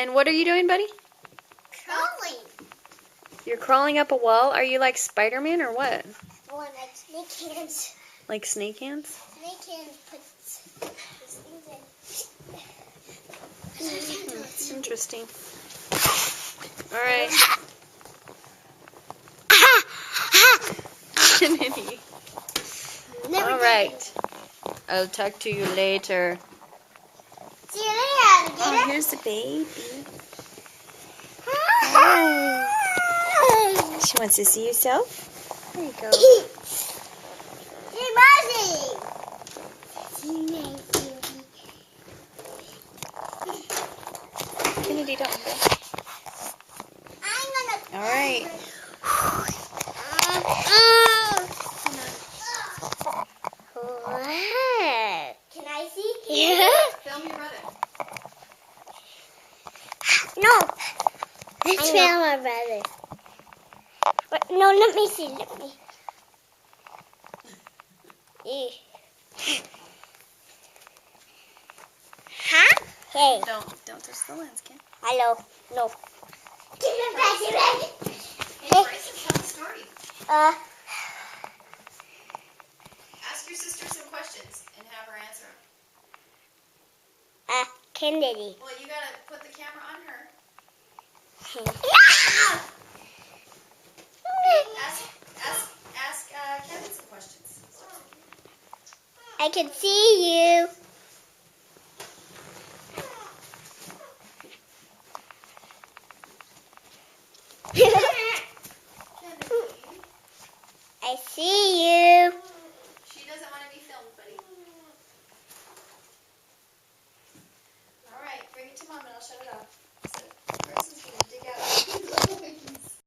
And what are you doing, buddy? Crawling. You're crawling up a wall? Are you like Spider-Man or what? Oh, like snake hands. Like snake hands? Snake hands puts these things in. Interesting. All right. Kennedy. All right. I'll talk to you later. See you later, alligator. Oh, here's the baby. She wants to see yourself. There you go. Hey, Marcy. Kennedy, don't go. I'm gonna. All right. Can I see? Yeah. Film your brother. No. Let's film my brother. But, no, let me see. Let me. Huh? Hey. Don't touch the lens, Ken. Hello. No. Give it back. Give it back. Hey, Bryson, tell the story. Ask your sister some questions and have her answer them. Kennedy. Well, you gotta put the camera on her. Ask Kevin some questions. I can see you. I see you. She doesn't want to be filmed, buddy. All right, bring it to Mom and I'll shut it off.